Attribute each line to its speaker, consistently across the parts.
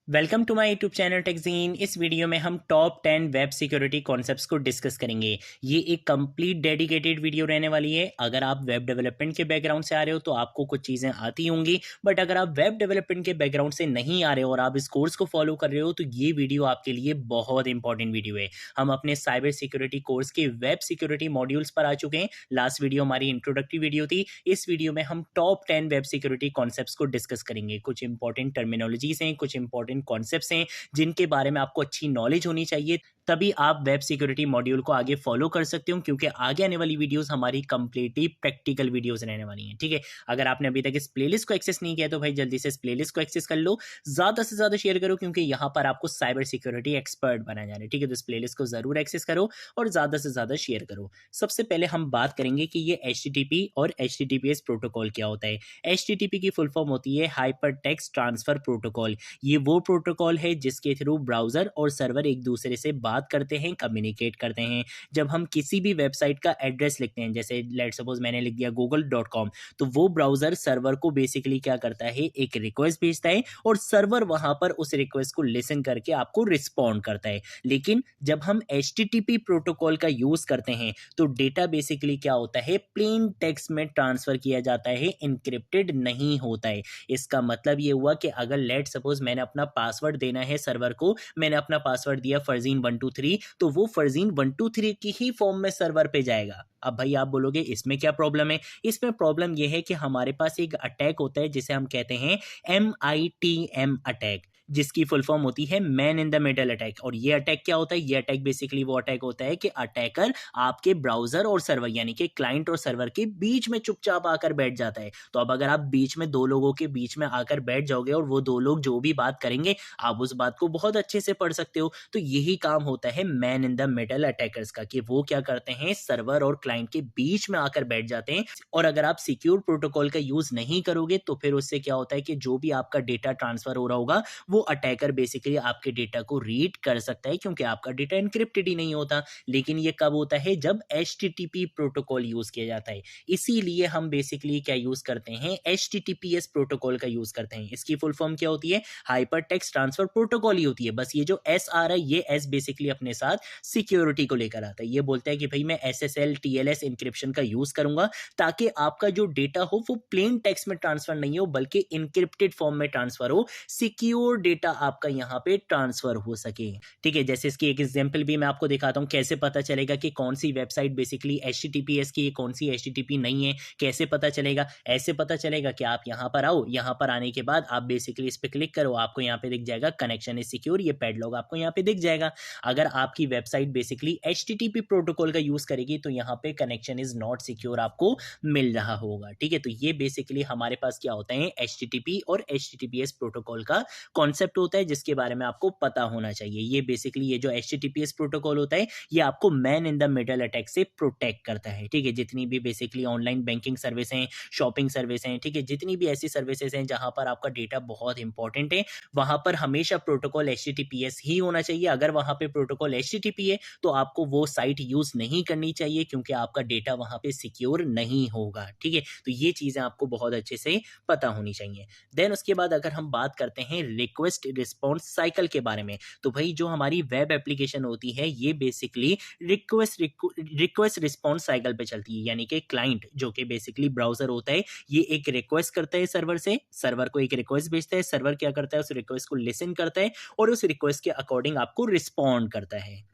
Speaker 1: Welcome to my YouTube channel टेक्जीन। इस video में हम टॉप 10 वेब सिक्योरिटी कॉन्सेप्ट्स को डिस्कस करेंगे। ये एक कंप्लीट डेडिकेटेड वीडियो रहने वाली है। अगर आप वेब डेवलपमेंट के बैकग्राउंड से आ रहे हो तो आपको कुछ चीज़ें आती होंगी, बट अगर आप वेब डेवलपमेंट के बैकग्राउंड से नहीं आ रहे हो और आप इस कोर्स को फॉलो कर रहे हो तो ये वीडियो आपके लिए बहुत इंपॉर्टेंट वीडियो है। हम अपने साइबर सिक्योरिटी कोर्स के वेब सिक्योरिटी मॉड्यूल्स पर आ चुके हैं। लास्ट वीडियो हमारी इंट्रोडक्टरी वीडियो थी। इस वीडियो में हम टॉप 10 वेब सिक्योरिटी कॉन्सेप्ट्स को डिस्कस करेंगे। कुछ इंपॉर्टेंट टर्मिनोलॉजीज हैं, कुछ इंपॉर्टेंट कॉन्सेप्ट्स हैं जिनके बारे में आपको अच्छी नॉलेज होनी चाहिए, तभी आप वेब सिक्योरिटी मॉड्यूल को आगे फॉलो कर सकते हो, क्योंकि आगे आने वाली वीडियोस हमारी कंप्लीटली प्रैक्टिकल वीडियोस रहने वाली हैं। ठीक है, अगर आपने अभी तक इस प्लेलिस्ट को एक्सेस नहीं किया तो भाई जल्दी से इस प्लेलिस्ट को एक्सेस कर लो, ज़्यादा से ज़्यादा शेयर करो, क्योंकि यहाँ पर आपको साइबर सिक्योरिटी एक्सपर्ट बनाया जा रहा है। ठीक है, तो इस प्लेलिस्ट को ज़रूर एक्सेस करो और ज़्यादा से ज़्यादा शेयर करो। सबसे पहले हम बात करेंगे कि ये HTTP और HTTPS प्रोटोकॉल क्या होता है। HTTP की फुल फॉर्म होती है हाइपर टेक्स्ट ट्रांसफर प्रोटोकॉल। ये वो प्रोटोकॉल है जिसके थ्रू ब्राउज़र और सर्वर एक दूसरे से बात करते हैं, कम्युनिकेट करते हैं। जब हम किसी भी वेबसाइट का एड्रेस लिखते हैं, जैसे लेट सपोज मैंने लिख दिया google.com, तो वो ब्राउज़र सर्वर को बेसिकली क्या करता है, एक रिक्वेस्ट भेजता है और सर्वर वहाँ पर उस रिक्वेस्ट को लिसन करके आपको रिस्पॉन्ड करता है। लेकिन जब हम HTTP प्रोटोकॉल का यूज़ करते हैं तो डेटा बेसिकली क्या होता है, प्लेन टेक्स्ट में ट्रांसफ़र किया जाता है, इनक्रिप्टेड नहीं होता है। इसका मतलब ये हुआ कि अगर लेट सपोज मैंने अपना पासवर्ड देना है सर्वर को, मैंने अपना पासवर्ड दिया फरजीन 123, तो वो फरजीन 123 की ही फॉर्म में सर्वर पे जाएगा। अब भाई आप बोलोगे इसमें क्या प्रॉब्लम है? इसमें प्रॉब्लम यह है कि हमारे पास एक अटैक होता है जिसे हम कहते हैं MITM अटैक, जिसकी फुल फॉर्म होती है man in the middle attack. और ये अटैक क्या होता है? ये अटैक बेसिकली वो अटैक होता है कि अटैकर आपके ब्राउजर और सर्वर यानी कि क्लाइंट और सर्वर के बीच में चुपचाप आकर बैठ जाता है। तो अब अगर आप बीच में दो लोगों के बीच में आकर बैठ जाओगे और वो दो लोग जो भी बात करेंगे आप उस बात को बहुत अच्छे से पढ़ सकते हो। तो यही काम होता है man in the middle attackers का, कि वो क्या करते हैं, सर्वर और क्लाइंट के बीच में आकर बैठ जाते हैं। और अगर आप सिक्योर प्रोटोकॉल का यूज नहीं करोगे तो फिर उससे क्या होता है कि जो भी आपका डेटा ट्रांसफर हो रहा होगा वो अटैकर बेसिकली आपके डेटा को रीड कर सकता है, क्योंकि आपका डेटा एनक्रिप्टेड ही नहीं होता। लेकिन ये कब होता है? जब HTTP प्रोटोकॉल यूज किया जाता है। इसीलिए हम बेसिकली क्या यूज करते हैं, HTTPS प्रोटोकॉल का यूज करते हैं। इसकी फुल फॉर्म क्या होती है? हाइपर टेक्स्ट ट्रांसफर प्रोटोकॉल ही होती है। बस ये जो S आ रहा है, ये S बेसिकली अपने साथ सिक्योरिटी को लेकर आता है। ये बोलता है कि भाई मैं SSL TLS इंक्रिप्शन का यूज करूंगा ताकि आपका जो डेटा हो वो प्लेन टेक्स्ट में ट्रांसफर नहीं हो बल्कि इनक्रिप्टेड फॉर्म में ट्रांसफर हो, सिक्योर डेटा आपका यहाँ पे ट्रांसफर हो सके। ठीक है, जैसे इसकी एक एग्जांपल भी मैं आपको दिखाता हूँ। कैसे पता चलेगा कि कौन सी वेबसाइट बेसिकली HTTPS की है, कौन सी HTTP नहीं है, कैसे पता चलेगा? ऐसे पता चलेगा कि आप यहाँ पर आओ, यहाँ पर आने के बाद आप बेसिकली इस पे क्लिक करो, आपको यहाँ पे दिख जाएगा कनेक्शन इज सिक्योर, ये पैडलॉक आपको यहाँ पे दिख जाएगा। अगर आपकी वेबसाइट बेसिकली HTTP प्रोटोकॉल का यूज करेगी तो यहाँ पे कनेक्शन इज नॉट सिक्योर आपको मिल रहा होगा। ठीक है, तो ये बेसिकली हमारे पास क्या होता है, HTTP और HTTPS प्रोटोकॉल का कॉन्सेप्ट होता है, जिसके बारे में आपको पता होना चाहिए। ये बेसिकली ये जो HTTPS प्रोटोकॉल होता है ये आपको man in the middle attack से प्रोटेक्ट करता है। ठीक है, जितनी भी बेसिकली ऑनलाइन बैंकिंग सर्विस हैं, शॉपिंग सर्विस हैं, ठीक है, जितनी भी ऐसी सर्विसेज हैं जहां पर आपका डेटा बहुत इंपॉर्टेंट है, वहां पर हमेशा प्रोटोकॉल HTTPS ही होना चाहिए। अगर वहां पे प्रोटोकॉल HTTP है तो आपको वो साइट यूज नहीं करनी चाहिए, क्योंकि आपका डेटा वहां पे सिक्योर नहीं होगा। ठीक है, तो ये चीजें आपको बहुत अच्छे से पता होनी चाहिए। देन उसके बाद अगर हम बात करते हैं रिक्वेस्ट रिस्पॉन्स साइकिल के बारे में, तो भाई जो हमारी वेब एप्लीकेशन होती है ये बेसिकली रिक्वेस्ट रिस्पॉन्स साइकिल पे चलती है। यानी कि क्लाइंट जो कि बेसिकली ब्राउजर होता है, ये एक रिक्वेस्ट करता है सर्वर से, सर्वर को एक रिक्वेस्ट भेजता है, सर्वर क्या करता है, उस रिक्वेस्ट को लिसन करता है और उस रिक्वेस्ट के अकॉर्डिंग आपको रिस्पॉन्ड करता है।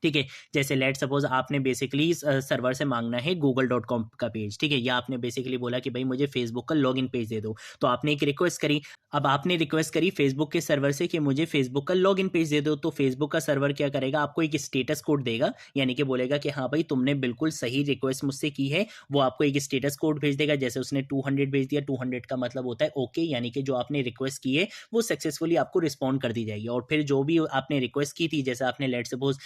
Speaker 1: ठीक है, जैसे लेट सपोज आपने बेसिकली सर्वर से मांगना है google.com का पेज। ठीक है, या आपने बेसिकली बोला कि भाई मुझे फेसबुक का लॉगिन पेज दे दो, तो आपने एक रिक्वेस्ट करी। अब आपने रिक्वेस्ट करी फेसबुक के सर्वर से कि मुझे फेसबुक का लॉगिन पेज दे दो, तो फेसबुक का सर्वर क्या करेगा, आपको एक स्टेटस कोड देगा, यानी कि बोलेगा कि हाँ भाई तुमने बिल्कुल सही रिक्वेस्ट मुझसे की है। वो आपको एक स्टेटस कोड भेज देगा। जैसे उसने 200 भेज दिया, 200 का मतलब होता है ओके, यानी कि जो आपने रिक्वेस्ट की है वो सक्सेसफुली आपको रिस्पॉन्ड कर दी जाएगी। और फिर जो भी आपने रिक्वेस्ट की थी, जैसे आपने लेट सपोज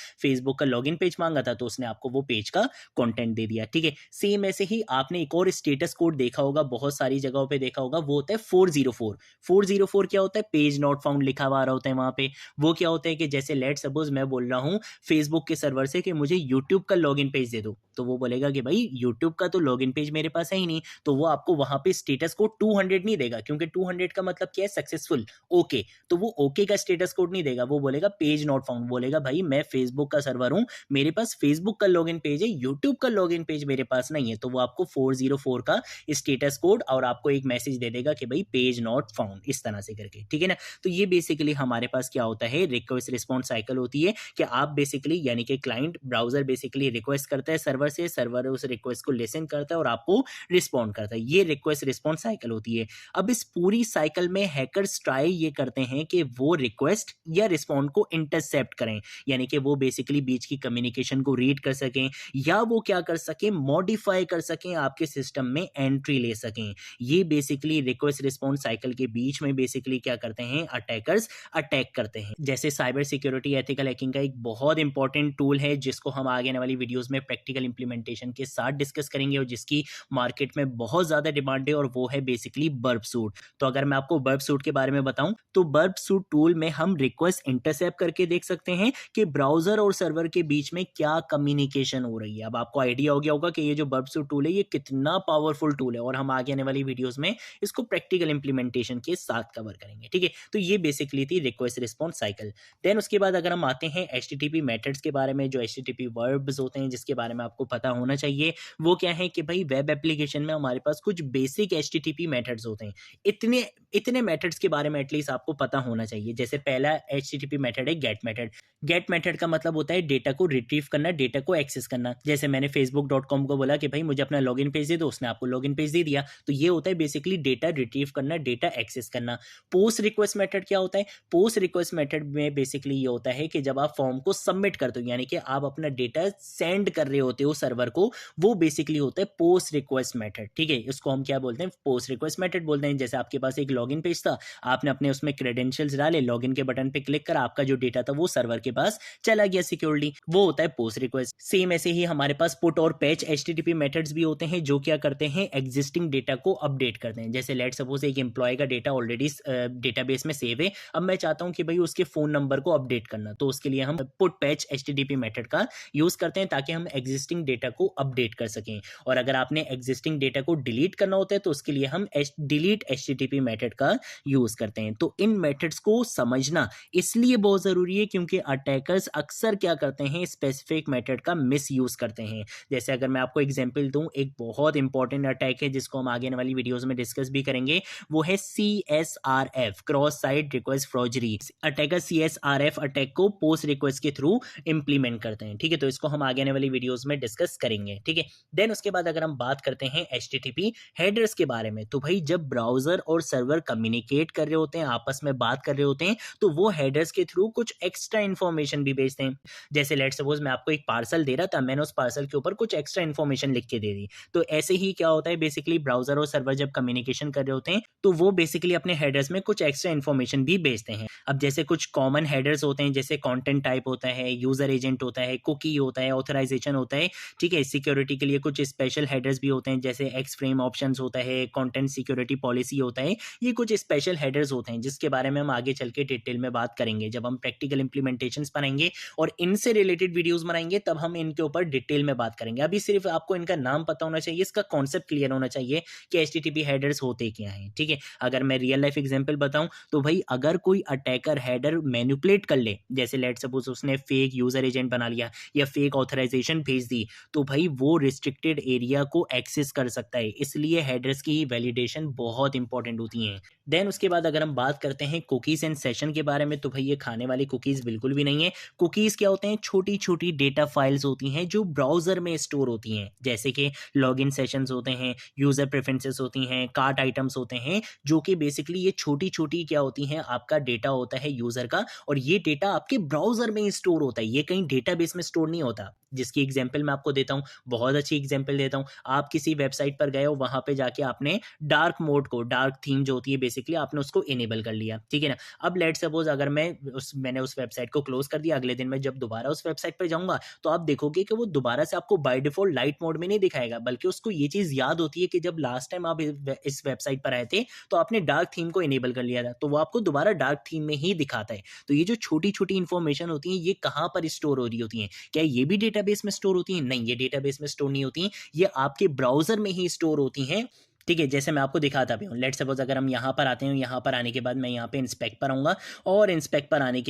Speaker 1: फेसबुक का लॉगिन पेज मांगा था तो उसने आपको वो पेज का कंटेंट दे दिया, ठीक है। सेम ऐसे ही आपने एक और स्टेटस कोड देखा होगा, बहुत सारी जगहों पे देखा होगा, वो होता है 404। 404 क्या होता है? पेज नॉट फाउंड लिखा हुआ आ रहा होता है वहां पे। वो क्या होता है कि जैसे लेट सपोज मैं बोल रहा हूँ फेसबुक के सर्वर से कि मुझे यूट्यूब का लॉगिन पेज दे दो, तो वो बोलेगा कि भाई यूट्यूब का तो लॉगिन पेज मेरे पास है ही नहीं, तो वो आपको वहां पे स्टेटस कोड 200 नहीं देगा, क्योंकि 200 का मतलब क्या है? Successful, okay. तो वो ओके का स्टेटस कोड नहीं देगा, वो बोलेगा पेज नॉट फाउंड, बोलेगा भाई मैं फेसबुक का सर्वर हूं, मेरे पास फेसबुक का लॉगिन पेज है, यूट्यूब का लॉगिन पेज मेरे पास नहीं है। तो वो आपको 404 का स्टेटस कोड और आपको एक मैसेज दे देगा कि भाई पेज नॉट फाउंड, इस तरह से करके, ठीक है ना। तो ये बेसिकली हमारे पास क्या होता है? रिक्वेस्ट रिस्पॉन्स साइकिल होती है कि आप बेसिकली यानी कि क्लाइंट ब्राउजर बेसिकली रिक्वेस्ट करता है सर्वर से, सर्वर उस रिक्वेस्ट को लिसन करता है और आपको रिस्पॉन्ड करता है। ये रिक्वेस्ट रिस्पॉन्स साइकिल होती है। अब इस पूरी साइकिल में हैकर्स ट्राई ये करते हैं कि वो रिक्वेस्ट या रिस्पॉन्ड को इंटरसेप्ट करें, यानी कि वो बेसिकली बीच की कम्युनिकेशन को रीड कर सकें, या वो क्या कर सकें? मॉडिफाई कर सकें, आपके सिस्टम में एंट्री ले सकें। ये बेसिकली रिक्वेस्ट रिस्पॉन्स साइकिल के बीच में बेसिकली क्या करते हैं? अटैकर्स अटैक करते हैं। जैसे साइबर सिक्योरिटी एथिकल हैकिंग का एक बहुत इंपॉर्टेंट टूल है जिसको हम आगे आने वाली वीडियोस में प्रैक्टिकल इंप्लीमेंटेशन के साथ डिस्कस करेंगे और जिसकी मार्केट में बहुत ज्यादा डिमांड है, और वो है बेसिकली बर्ब सूट। तो अगर मैं आपको बर्ब सूट के बारे में बताऊं तो बर्ब सूट टूल में हम रिक्वेस्ट इंटरसेप्ट करके देख सकते हैं कि ब्राउजर और सर्वर के बीच में क्या कम्युनिकेशन हो रही है। अब आपको आइडिया हो गया होगा कि ये जो बर्ब सूट टूल है ये कितना पावरफुल टूल है, और हम आगे आने वाली वीडियोस में इसको प्रैक्टिकल इंप्लीमेंटेशन के साथ कवर करेंगे, ठीक है। तो ये बेसिकली थी रिक्वेस्ट रिस्पॉन्स साइकिल। देन उसके बाद अगर हम आते हैं HTTP मेथड्स के बारे में, जो HTTP वर्ब्स होते हैं जिसके बारे में आपको पता होना चाहिए, वो क्या है कि भाई वेब एप्लीकेशन में हमारे पास कुछ बेसिक HTTP मेथड्स होते हैं। इतने इतने मेथड्स के बारे में एटलीस्ट आपको पता होना चाहिए। जैसे पहला HTTP मेथड है गेट मेथड। गेट मेथड का मतलब होता है डेटा को रिट्रीव करना, डेटा को एक्सेस करना। जैसे मैंने facebook.com को बोला कि भाई मुझे अपना लॉगिन पेज दे दो, उसने आपको लॉगिन पेज दे दिया। तो ये होता है बेसिकली डेटा रिट्रीव करना, डेटा एक्सेस करना। पोस्ट रिक्वेस्ट मेथड क्या होता है? पोस्ट रिक्वेस्ट मेथड में बेसिकली ये होता है कि जब आप फॉर्म को सबमिट करते हो, यानी कि आप अपना डेटा सेंड कर रहे होते हो सर्वर को, वो बेसिकली होता है पोस्ट रिक्वेस्ट मेथड, ठीक है। इसको हम क्या बोलते हैं? पोस्ट रिक्वेस्ट मेथड बोलते हैं। जैसे आपके पास एक लॉगिन पेज था, आपने अपने उसमें क्रेडेंशियल्स डाले, लॉगिन के बटन पे क्लिक करा, आपका जो डेटा था वो सर्वर के पास चला गया सिक्योरली, वो होता है पोस्ट रिक्वेस्ट। सेम ऐसे ही हमारे पास पुट और पैच HTTP मेथड्स भी होते हैं जो क्या करते हैं? एग्जिस्टिंग डेटा को अपडेट करते हैं। जैसे लेट सपोज एक एम्प्लॉय का डेटा ऑलरेडी डेटाबेस में सेव है, अब मैं चाहता हूं कि भाई उसके फोन नंबर को अपडेट करना, तो उसके लिए हम पुट पैच HTTP मेथड का यूज करते हैं ताकि हम एग्जिस्टिंग डेटा को अपडेट कर सकें। और अगर आपने एग्जिस्टिंग डेटा को डिलीट करना होता है तो उसके लिए हम डिलीट HTTP मेथड का यूज करते हैं। तो इन मेथड्स को समझना इसलिए बहुत जरूरी है क्योंकि अटैकर्स अक्सर क्या करते हैं? स्पेसिफिक मेथड का मिस यूज करते हैं। जैसे अगर मैं आपको एग्जांपल दूं, एक बहुत इंपॉर्टेंट अटैक है जिसको हम आगे वाली वीडियोस में डिस्कस भी करेंगे, वो है CSRF, cross site request forgery. Attacker CSRF attack को पोस्ट रिक्वेस्ट के थ्रू इंप्लीमेंट करते हैं, ठीक है। तो इसको हम आगे आने वाली वीडियोस में डिस्कस करेंगे, ठीक है। देन उसके बाद अगर हम बात करते हैं HTTP हेडर्स के बारे में, तो भाई जब ब्राउजर और सर्वर कम्युनिकेट कर रहे होते हैं, आपस में बात कर रहे होते हैं, तो वो हेडर्स के थ्रू कुछ एक्स्ट्रा इन्फॉर्मेशन भी भेजते हैं। जैसे लेट सपोज मैं आपको एक पार्सल दे रहा था, मैंने उस पार्सल के ऊपर कुछ एक्स्ट्रा इन्फॉर्मेशन लिख के दे दी। तो ऐसे ही क्या होता है? बेसिकली ब्राउजर और सर्वर जब कम्युनिकेशन कर रहे होते हैं तो वो बेसिकली अपने हेडर्स में कुछ एक्स्ट्रा इन्फॉर्मेशन भी भेजते हैं। अब जैसे कुछ कॉमन हेडर्स होते हैं, जैसे कंटेंट टाइप होता है, यूजर एजेंट होता है, कुकी होता है, ऑथराइजेशन होता है, ठीक है। सिक्योरिटी के लिए कुछ स्पेशल हेडर्स भी होते हैं, जैसे एक्स फ्रेम ऑप्शंस होता है, कंटेंट सिक्योरिटी पॉलिसी होता है। ये कुछ स्पेशल हेडर्स होते हैं जिसके बारे में हम आगे चल के डिटेल में बात करेंगे। जब हम प्रैक्टिकल इंप्लीमेंटेशंस बनाएंगे और इनसे रिलेटेड वीडियोस बनाएंगे तब हम इनके ऊपर डिटेल में बात करेंगे। अभी सिर्फ आपको इनका नाम पता होना चाहिए, इसका कॉन्सेप्ट क्लियर होना चाहिए कि HTTP हेडर्स होते क्या हैं, ठीक है। अगर मैं रियल लाइफ एग्जांपल बताऊं तो भाई अगर कोई अटैकर हेडर मैनिपुलेट कर ले, जैसे लेट सपोज उसने फेक यूजर एजेंट बना लिया या फेक ऑथराइजेशन भेज दी, तो भाई वो रिस्ट्रिक्टेड एरिया को एक्सेस कर सकता है। इसलिए हेडर्स की वैलिडेशन बहुत इंपॉर्टेंट होती है। देन उसके बाद अगर हम बात करते हैं कुकीज एंड सेशन के बारे में, तो भाई ये खाने वाली कुकीज बिल्कुल भी नहीं है। कुकीज क्या होते हैं? छोटी छोटी डेटा फाइल्स होती हैं जो ब्राउजर में स्टोर होती हैं, जैसे कि लॉगिन सेशंस होते हैं, यूजर प्रेफरेंसेस होती हैं, कार्ट आइटम्स होते हैं, जो कि बेसिकली ये छोटी छोटी क्या होती हैं? आपका डेटा होता है यूजर का, और ये डेटा आपके ब्राउजर में ही स्टोर होता है, ये कहीं डेटाबेस में स्टोर नहीं होता। जिसकी एग्जांपल मैं आपको देता हूं, बहुत अच्छी एग्जांपल देता हूं। आप किसी वेबसाइट पर गए हो, वहां पे जाके आपने डार्क मोड को, डार्क थीम जो होती है बेसिकली, आपने उसको इनेबल कर लिया, ठीक है ना। अब लेट सपोज अगर मैंने उस वेबसाइट को क्लोज कर दिया, अगले दिन मैं जब दोबारा दोबारा उस वेबसाइट पर जाऊँगा तो आप देखोगे कि वो दोबारा से आपको बाय डिफ़ॉल्ट लाइट मोड में नहीं दिखाएगा, बल्कि उसको ये चीज़ याद होती है कि जब लास्ट टाइम आप इस वेबसाइट पर आए थे तो आपने डार्क थीम को इनेबल कर लिया था, तो वो आपको दोबारा डार्क थीम में ही दिखाता है। तो ये जो छोटी-छोटी इन्फॉर्मेशन होती हैं, ये कहाँ पर स्टोर हो रही होती हैं? क्या ये भी डेटाबेस में स्टोर होती हैं? नहीं, ये डेटाबेस में स्टोर नहीं होती हैं, ये आपके ब्राउज़र में ही स्टोर होती हैं। ठीक है, जैसे मैं आपको दिखाता भी हूँ। लेट्स सपोज़ अगर हम यहाँ पर आते हैं, यहाँ पर आने के बाद मैं यहाँ पे इंस्पेक्ट पर आऊँगा और इंस्पेक्ट पर आने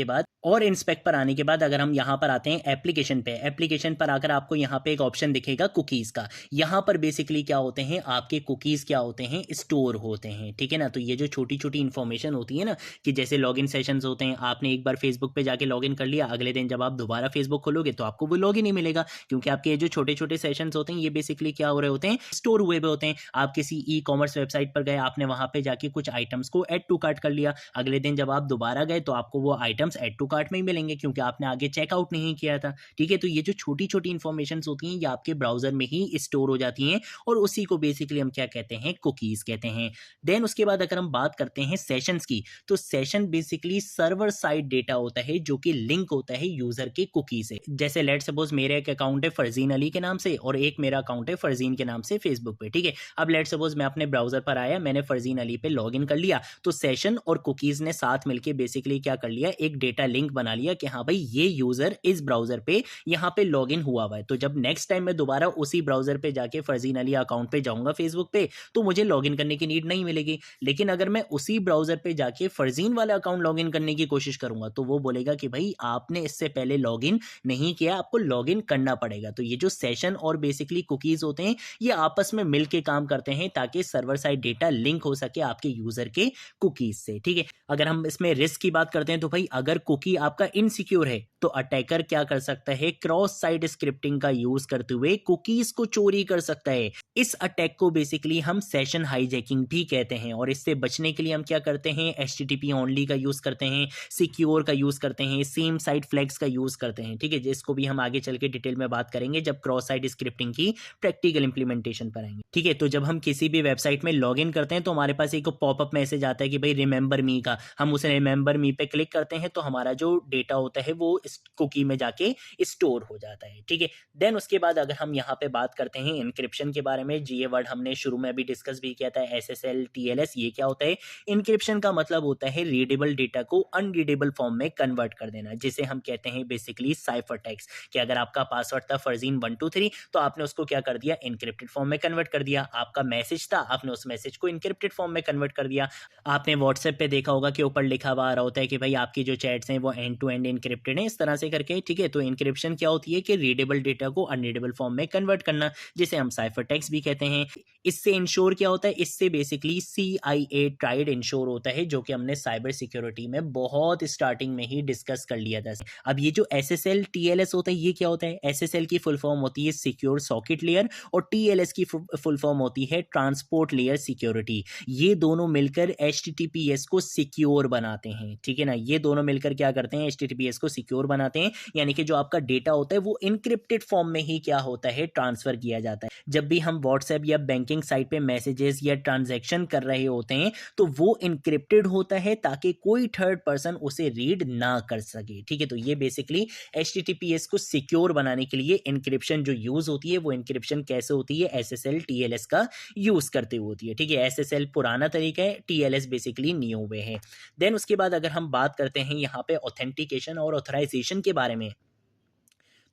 Speaker 1: के बाद अगर हम यहाँ पर आते हैं एप्लीकेशन पर आकर आपको यहाँ पे एक ऑप्शन दिखेगा कुकीज़ का। यहाँ पर बेसिकली क्या होते हैं, आपके कुकीज़ क्या होते हैं, स्टोर होते हैं, ठीक है ना? तो ये जो छोटी-छोटी इन्फॉर्मेशन होती है ना, कि जैसे लॉगिन सेशंस होते हैं, आपने एक बार फेसबुक पे जाके लॉगिन कर लिया, अगले दिन जब आप दोबारा फेसबुक खोलोगे तो आपको वो लॉगिन ही मिलेगा, क्योंकि आपके ये जो छोटे-छोटे सेशंस होते हैं, ये बेसिकली क्या हो रहे होते हैं, स्टोर हुए हुए होते हैं। आप किसी ई-कॉमर्स वेबसाइट पर गए, आपने वहाँ पे जाके कुछ आइटम्स को ऐड टू कार्ट कर लिया, अगले दिन जब आप दोबारा गए तो आपको वो आइटम्स ऐड टू कार्ट में ही मिलेंगे, क्योंकि आपने आगे चेकआउट नहीं किया था, ठीक है? तो ये जो छोटी-छोटी इन्फॉर्मेशंस होती हैं, ये आपके ब्राउज़र में ही स्टोर हो जाती हैं और उसी को बेसिकली हम क्या कहते हैं, कुकीज़ कहते हैं। देन उसके बाद अगर हम बात करते हैं सेशंस की, तो session basically server side data होता है जो कि लिंक होता है यूज़र के कुकी से। जैसे लेट्स सपोज़ मेरा एक अकाउंट है फरज़ीन अली के नाम से और एक मेरा अकाउंट है फरज़ीन के नाम से फेसबुक पे, ठीक है? अब लेट्स सपोज़ मैं अपने ब्राउज़र पर आया, मैंने फरज़ीन अली पे लॉगिन कर लिया, तो सेशन और कुकीज़ ने साथ मिलके बेसिकली क्या कर लिया, एक डेटा लिंक बना लिया कि हाँ भाई ये यूज़र इस ब्राउज़र पे यहाँ पे लॉगिन हुआ हुआ है। तो जब नेक्स्ट टाइम मैं दोबारा उसी ब्राउज़र पे जाके फरज़ीन अली अकाउंट पे जाऊँगा फेसबुक पे, तो मुझे लॉगिन करने की नीड नहीं मिलेगी। लेकिन अगर मैं उसी ब्राउज़र पे जाके फरज़ीन वाला अकाउंट लॉगिन करने की कोशिश करूँगा, तो वो बोलेगा कि भाई आपने इससे पहले लॉगिन नहीं किया, आपको लॉगिन करना पड़ेगा। तो ये जो सेशन और बेसिकली कुकीज़ होते हैं, ये आपस में मिल के काम करते हैं ताकि सर्वर साइड डेटा लिंक हो सके आपके यूज़र के कुकीज़ से, ठीक है? अगर हम इसमें रिस्क की बात करते हैं तो भाई अगर कुकी आपका इनसिक्योर है, तो अटैकर क्या कर सकता है, क्रॉस साइट स्क्रिप्टिंग का यूज़ करते हुए कुकीज़ को चोरी कर सकता है। इस अटैक को बेसिकली हम सेशन हाईजैकिंग भी कहते हैं और इससे बचने के लिए हम क्या करते हैं, एचटीटीपी ओनली का यूज़ करते हैं, सिक्योर का यूज़ करते हैं, सेम साइट फ्लैग्स का यूज़ करते हैं, ठीक है? जिसको भी हम आगे चल के डिटेल में बात करेंगे जब क्रॉस साइट स्क्रिप्टिंग की प्रैक्टिकल इंप्लीमेंटेशन पर आएंगे, ठीक है? तो जब हम किसी भी वेबसाइट में लॉगिन करते हैं तो हमारे पास एक पॉपअप मैसेज आता है कि भाई रिमेंबर मी का, हम उस रिमेंबर मी पे क्लिक करते हैं तो हमारा जो डेटा होता है वो इस कुकी में जाके स्टोर हो जाता है, ठीक है? देन उसके बाद अगर हम यहाँ पे बात करते हैं एन्क्रिप्शन के बारे में, जी ये वर्ड हमने शुरू में अभी डिस्कस भी किया था, एसएसएल टीएलएस, ये क्या होता है? एन्क्रिप्शन का मतलब होता है रीडेबल डेटा को अनरीडेबल फॉर्म में कन्वर्ट कर देना, जिसे हम कहते हैं बेसिकली साइफर टेक्स्ट। कि अगर आपका पासवर्ड था फरजीन 123 तो आपने उसको क्या कर दिया, एन्क्रिप्टेड फॉर्म में कन्वर्ट कर दिया। आपका मैसेज था, आपने उस मैसेज को एन्क्रिप्टेड फॉर्म में कन्वर्ट कर दिया। आपने व्हाट्सएप पे देखा होगा कि ऊपर लिखा हुआ आ रहा होता है कि भाई आपकी जो चैट्स हैं वो एंड टू एंड एन्क्रिप्टेड है, इस तरह से करके, ठीक है? तो एन्क्रिप्शन क्या होती है कि रीडेबल डेटा को अनरीडेबल फॉर्म में कन्वर्ट करना, जिसे हम साइफर टेक्स्ट भी कहते हैं। इससे इंश्योर क्या होता है, इससे बेसिकली CIA ट्राइड इंश्योर होता है, जो कि हमने साइबर सिक्योरिटी में बहुत स्टार्टिंग में ही डिस्कस कर लिया था। अब ये जो SSL TLS होता है, ये क्या होता है? SSL की फुल फॉर्म होती है सिक्योर सॉकेट लेयर और TLS की फुल फॉर्म होती है ट्रांसपोर्ट लेयर सिक्योरिटी। ये दोनों मिलकर HTTPS को सिक्योर बनाते हैं, ठीक है ना? ये दोनों मिलकर क्या करते हैं, HTTPS को सिक्योर बनाते हैं, यानी कि जो आपका डेटा होता है वो इनक्रिप्टेड फॉर्म में ही क्या होता है, ट्रांसफर किया जाता है। जब भी हम व्हाट्सएप या बैंकिंग साइट पे मैसेजेस या ट्रांजैक्शन कर रहे होते हैं तो वो इनक्रिप्टेड होता है ताकि कोई थर्ड पर्सन उसे रीड ना कर सके, ठीक है? तो ये बेसिकली HTTPS को सिक्योर बनाने के लिए इनक्रिप्शन जो यूज होती है, वो इनक्रिप्शन कैसे होती है, SSL TLS का यूज करते हुए होती है, ठीक है? SSL पुराना तरीका है, TLS बेसिकली न्यू वे है। देन उसके बाद अगर हम बात करते हैं यहाँ पे ऑथेंटिकेशन और ऑथराइजेशन के बारे में,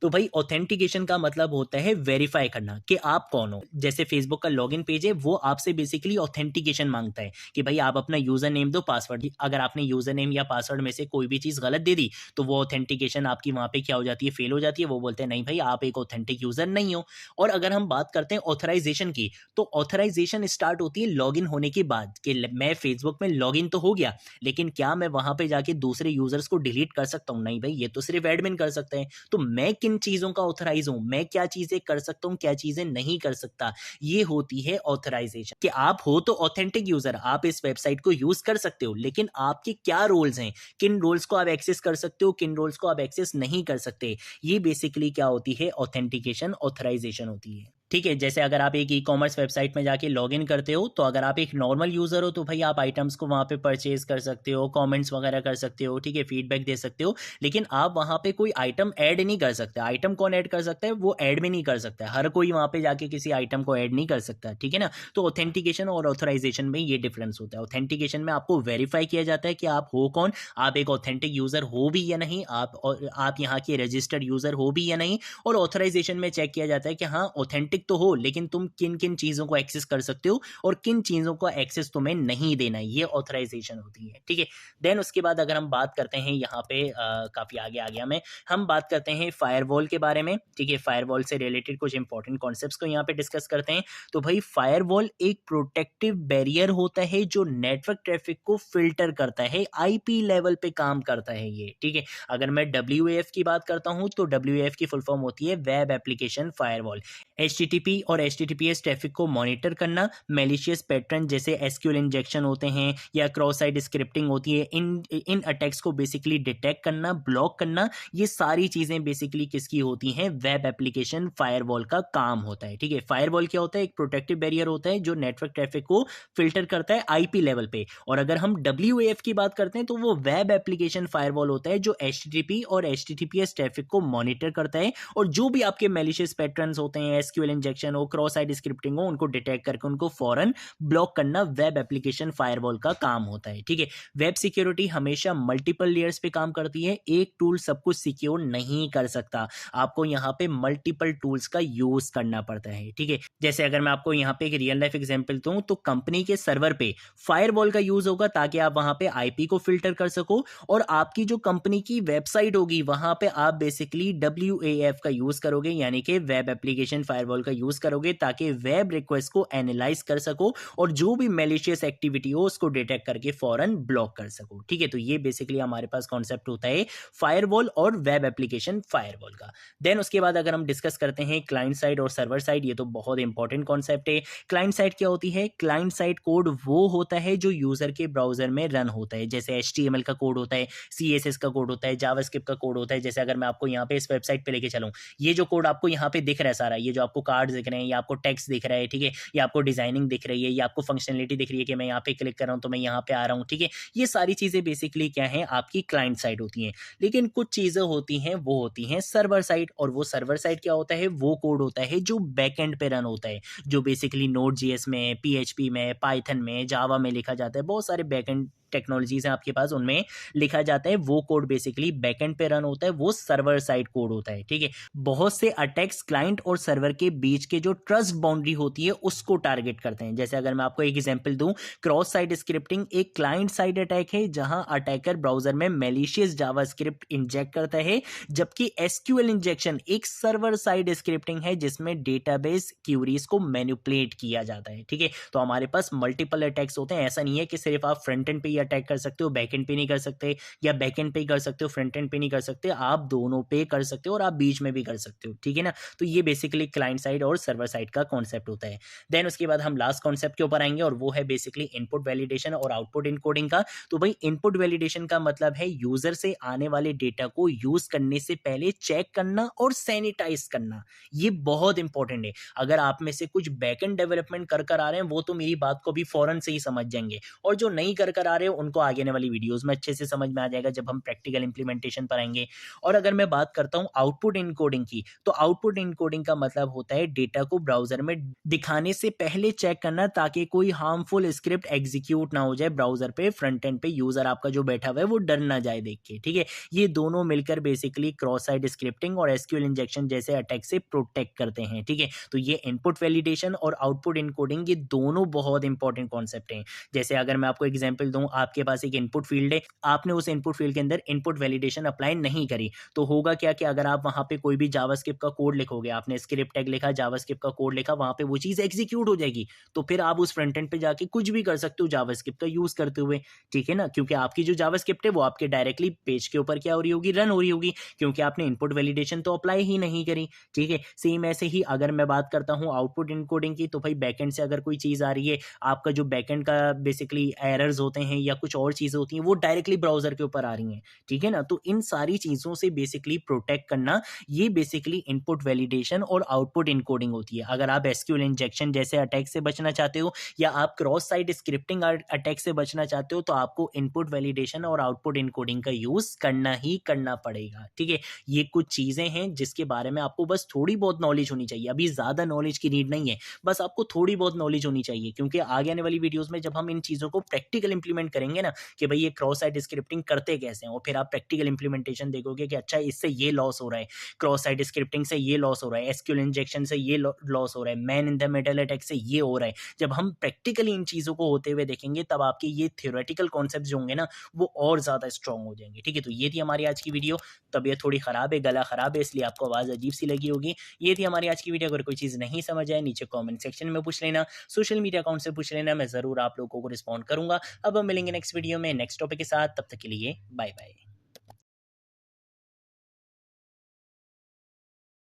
Speaker 1: तो भाई ऑथेंटिकेशन का मतलब होता है वेरीफाई करना कि आप कौन हो। जैसे फेसबुक का लॉगिन पेज है, वो आपसे बेसिकली ऑथेंटिकेशन मांगता है कि भाई आप अपना यूजर नेम दो, पासवर्ड। अगर आपने यूजर नेम या पासवर्ड में से कोई भी चीज गलत दे दी तो वो ऑथेंटिकेशन आपकी वहां पे क्या हो जाती है, फेल हो जाती है। वो बोलते हैं नहीं भाई आप एक ऑथेंटिक यूजर नहीं हो। और अगर हम बात करते हैं ऑथराइजेशन की, तो ऑथराइजेशन स्टार्ट होती है लॉगिन होने के बाद कि मैं फेसबुक में लॉगिन तो हो गया, लेकिन क्या मैं वहां पे जाके दूसरे यूजर्स को डिलीट कर सकता हूँ? नहीं भाई, ये तो सिर्फ एडमिन कर सकते हैं। तो मैं किन चीजों का ऑथराइज हूं, मैं क्या चीजें कर सकता हूं, क्या चीजें नहीं कर सकता, ये होती है ऑथराइजेशन। कि आप हो तो ऑथेंटिक यूजर, आप इस वेबसाइट को यूज कर सकते हो, लेकिन आपके क्या रोल्स हैं, किन रोल्स को आप एक्सेस कर सकते हो, किन रोल्स को आप एक्सेस नहीं कर सकते, ये बेसिकली क्या होती है, ऑथेंटिकेशन ऑथराइजेशन होती है, ठीक है, जैसे अगर आप एक ई-कॉमर्स वेबसाइट में जाके लॉगिन करते हो, तो अगर आप एक नॉर्मल यूज़र हो तो भाई आप आइटम्स को वहाँ पे परचेज़ कर सकते हो, कमेंट्स वगैरह कर सकते हो, ठीक है, फीडबैक दे सकते हो, लेकिन आप वहाँ पे कोई आइटम ऐड नहीं कर सकते। आइटम कौन ऐड कर सकता है? वो ऐड भी नहीं कर सकता है। हर कोई वहाँ पे जाके किसी आइटम को ऐड नहीं कर सकता, ठीक है ना? तो ऑथेंटिकेशन और ऑथराइज़ेशन में ये डिफरेंस होता है। ऑथेंटिकेशन में आपको वेरीफाई किया जाता है कि आप हो कौन, आप एक ऑथेंटिक यूज़र हो भी या नहीं, आप यहाँ के रजिस्टर्ड यूज़र हो भी या नहीं, और ऑथराइजेशन में चेक किया जाता है कि हाँ ऑथेंटिक तो हो, लेकिन तुम किन किन चीज़ों को एक्सेस कर सकते हो और किन चीज़ों को एक्सेस तुम्हें नहीं देना है, ये ऑथराइजेशन होती है, ठीक है। देन उसके बाद अगर हम बात करते हैं यहाँ पे काफ़ी आगे आ गया मैं, हम बात करते हैं फायरवॉल के बारे में, ठीक है। फायरवॉल से रिलेटेड कुछ इंपॉर्टेंट कॉन्सेप्ट्स को यहाँ पे डिस्कस करते हैं। तो भाई फायरवॉल एक प्रोटेक्टिव बैरियर होता है जो नेटवर्क ट्रैफिक को फिल्टर करता है, आईपी लेवल पे काम करता है ये, ठीक है। अगर मैं WAF की बात करता हूँ तो WAF की फुल फॉर्म होती है वेब एप्लीकेशन फायरवॉल। HTTP और HTTPS ट्रैफिक को मॉनिटर करना, मैलिशियस पैटर्न जैसे SQL इंजेक्शन होते हैं या क्रॉस साइट स्क्रिप्टिंग होती है, इन अटैक्स को बेसिकली डिटेक्ट करना, ब्लॉक करना, ये सारी चीज़ें बेसिकली किसकी होती हैं? वेब एप्लीकेशन फायरवॉल का काम होता है, ठीक है। फायरवॉल क्या होता है? एक प्रोटेक्टिव बैरियर होता है जो नेटवर्क ट्रैफिक को फिल्टर करता है आईपी लेवल पे। और अगर हम WAF की बात करते हैं तो वो वेब एप्लीकेशन फायरवॉल होता है जो HTTP और HTTPS ट्रैफिक को मॉनिटर करता है, और जो भी आपके मैलिशियस पैटर्न्स होते हैं, SQL इंजेक्शन हो, क्रॉस साइट स्क्रिप्टिंग हो, उनको डिटेक्ट करके उनको फौरन ब्लॉक करना वेब एप्लीकेशन फायरवॉल का काम होता है, ठीक है। वेब सिक्योरिटी हमेशा मल्टीपल लेयर्स पे काम करती है, एक टूल सब कुछ सिक्योर नहीं कर सकता, आपको यहाँ पे मल्टीपल टूल्स का यूज करना पड़ता है, ठीक है। जैसे अगर मैं आपको यहाँ पे एक रियल लाइफ एग्जांपल दूं तो कंपनी के सर्वर पे फायरवॉल का यूज होगा ताकि आप वहां पे आईपी को फिल्टर कर सको, और आपकी जो कंपनी की वेबसाइट होगी वहां पे आप बेसिकली WAF का यूज करोगे, यानी कि वेब एप्लीकेशन फायरवॉल का यूज करोगे ताकि वेब रिक्वेस्ट को एनालाइज कर सको और जो भी मैलिशियस एक्टिविटी हो उसको डिटेक्ट करके फौरन ब्लॉक कर सको, ठीक है। तो ये बेसिकली हमारे पास कॉन्सेप्ट होता है फायरवॉल और वेब एप्लीकेशन फायरवॉल का। देन उसके बाद अगर हम डिस्कस करते हैं क्लाइंट साइड और सर्वर साइड, ये तो बहुत इंपॉर्टेंट कॉन्सेप्ट है। क्लाइंट साइड क्या होती है? क्लाइंट साइड कोड वो होता है जो यूजर के ब्राउजर में रन होता है, जैसे HTML का कोड होता है, CSS का कोड होता है, जावास्क्रिप्ट का कोड होता है। जैसे अगर मैं आपको यहाँ पे इस वेबसाइट पे लेके चलूँ, ये जो कोड आपको यहाँ पे दिख रहा है सारा, ये जो आपको कार्ड्स दिख रहे हैं, या आपको टेक्स्ट दिख रहा है, ठीक है, या आपको डिजाइनिंग दिख रही है, या आपको फंक्शनलिटी दिख रही है कि मैं यहाँ पे क्लिक कर रहा हूँ तो मैं यहाँ पे आ रहा हूँ, ठीक है। ये सारी चीजें बेसिकली क्या है? आपकी क्लाइंट साइड होती हैं। लेकिन कुछ चीजें होती हैं वो होती हैं सर्वर साइड, और वो सर्वर साइड क्या होता है? वो कोड होता है जो बैकएंड पे रन होता है, जो बेसिकली Node.js में, PHP में, पाइथन में, जावा में लिखा जाता है। बहुत सारे बैकएंड टेक्नोलॉजीज हैं आपके पास, उनमें लिखा जाता है, वो कोड बेसिकली बैकएंड पे रन होता है, वो सर्वर साइड कोड होता है, ठीक है। बहुत से अटैक्स क्लाइंट और सर्वर के बीच के जो ट्रस्ट बाउंड्री होती है उसको टारगेट करते हैं। जैसे अगर मैं आपको एक एग्जांपल दूं, क्रॉस साइट स्क्रिप्टिंग एक क्लाइंट साइड अटैक है जहां अटैकर ब्राउजर में मैलिशियस जावास्क्रिप्ट इंजेक्ट करता है, जबकि SQL इंजेक्शन एक सर्वर साइड स्क्रिप्टिंग है जिसमें डेटाबेस क्यूरीज को मैनिपुलेट किया जाता है, ठीक है। तो हमारे पास मल्टीपल अटैक्स होते हैं। ऐसा नहीं है कि सिर्फ आप फ्रंट एंड पे ही अटैक कर सकते हो, बैक एंड पे नहीं कर सकते, या बैक एंड पे ही कर सकते हो, फ्रंट एंड पे नहीं कर सकते, आप दोनों पे कर सकते हो और आप बीच में भी कर सकते हो, ठीक है ना। तो ये बेसिकली क्लाइंट साइड और सर्वर साइड का कॉन्सेप्ट होता है। देन उसके बाद हम लास्ट कॉन्सेप्ट के ऊपर आएंगे और वो है बेसिकली इनपुट वैलिडेशन और आउटपुट इनकोडिंग का। तो भाई इनपुट वैलिडेशन का मतलब है यूजर से आने वाले डेटा को यूज करने से पहले चेक करना और सैनिटाइज करना। ये बहुत इंपॉर्टेंट है। अगर आप में से कुछ बैकएंड डेवलपमेंट कर आ रहे हैं वो तो मेरी बात को भी फौरन से ही समझ जाएंगे, और जो नहीं कर आ रहे हो उनको आगे आने वाली वीडियोस में अच्छे से समझ में आ जाएगा जब हम प्रैक्टिकल इंप्लीमेंटेशन पर आएंगे। और अगर मैं बात करता हूं आउटपुट इनकोडिंग की, तो आउटपुट इनकोडिंग का मतलब होता है डेटा को ब्राउजर में दिखाने से पहले चेक करना ताकि कोई हार्मफुल स्क्रिप्ट एग्जीक्यूट ना हो जाए ब्राउजर पे, फ्रंट एंड पे यूजर आपका जो बैठा हुआ है वो डर ना जाए देख के, ठीक है। ये दोनों मिलकर बेसिकली क्रॉस साइट स्क्रिप्टिंग और SQL इंजेक्शन जैसे अटैक से प्रोटेक्ट करते हैं, ठीक है। तो ये इनपुट वैलिडेशन और आउटपुट इनकोडिंग ये दोनों बहुत इंपॉर्टेंट कॉन्सेप्ट हैं। जैसे अगर मैं आपको एग्जांपल दूं, आपके पास एक इनपुट फील्ड है, आपने उस इनपुट फील्ड के अंदर इनपुट वैलिडेशन अप्लाई नहीं करी, तो होगा क्या कि अगर आप वहां पे कोई भी जावास्क्रिप्ट का कोड लिखोगे, आपने स्क्रिप्ट टैग लिखा, जावास्क्रिप्ट का कोड लिखा, वहां पे वो चीज एग्जीक्यूट हो जाएगी, तो फिर आप उस फ्रंट एंड पे जाके कुछ भी कर सकते हो जावास्क्रिप्ट का यूज करते हुए, ठीक है ना, क्योंकि आपकी जो जावास्क्रिप्ट है वो आपके डायरेक्टली पेज के ऊपर क्या हो रही होगी? रन हो रही होगी, क्योंकि आपने इनपुट वैलिडेशन तो अप्लाई ही नहीं करी, ठीक है। सेम ऐसे ही अगर मैं बात करता हूं आउटपुट इनकोडिंग की, तो भाई बैकएंड से अगर कोई चीज आ रही है, आपका जो बैकएंड का बेसिकली एरर्स होते हैं या कुछ और चीज़ें होती हैं वो डायरेक्टली ब्राउज़र के ऊपर आ रही हैं, ठीक है ना? तो इन सारी चीज़ों से बेसिकली प्रोटेक्ट करना, ये बेसिकली इनपुट वैलिडेशन और आउटपुट इनकोडिंग होती है। अगर आप एसक्यूएल इंजेक्शन जैसे अटैक से बचना चाहते हो या आप क्रॉस साइट स्क्रिप्टिंग अटैक से बचना चाहते हो, तो आपको इनपुट वैलिडेशन और आउटपुट इनकोडिंग का यूज़ करना ही करना पड़ेगा, ठीक है? ये कुछ चीज़ें हैं जिसके बारे में आपको बस थोड़ी बहुत नॉलेज होनी चाहिए। अभी ज़्यादा नॉलेज की नीड नहीं है, बस आपको थोड़ी बहुत नॉलेज होनी चाहिए, क्योंकि आगे आने वाली वीडियोज़ में जब हम इन चीज़ों को प्रैक्टिकल इंप्लीमेंट करेंगे ना, कि भाई ये क्रॉस साइट स्क्रिप्टिंग करते कैसे हैं, और फिर आप प्रैक्टिकल इंप्लीमेंटेशन देखोगे कि अच्छा इससे ये लॉस हो रहा है, क्रॉस साइट स्क्रिप्टिंग से ये लॉस हो रहा है, एसक्यूएल इंजेक्शन से ये लॉस हो रहा है, man in the middle attack से ये हो रहा है। जब हम प्रैक्टिकली इन चीज़ों को होते हुए देखेंगे, तब आपके ये थ्योरेटिकल कॉन्सेप्ट जो होंगे ना, वो और ज़्यादा स्ट्रॉन्ग हो जाएंगे, ठीक है? तो ये थी हमारी आज की वीडियो। तबीयत थोड़ी ख़राब है, गला ख़राब है, इसलिए आपको आवाज़ अजीब सी लगी होगी। ये थी हमारी आज की वीडियो। अगर कोई चीज़ नहीं समझ आए, नीचे कमेंट सेक्शन में पूछ लेना, सोशल मीडिया अकाउंट से पूछ लेना, मैं ज़रूर आप लोगों को रिस्पॉन्ड करूँगा। अब हम मिलेंगे नेक्स्ट वीडियो में नेक्स्ट टॉपिक के साथ, तब तक के लिए बाय बाय।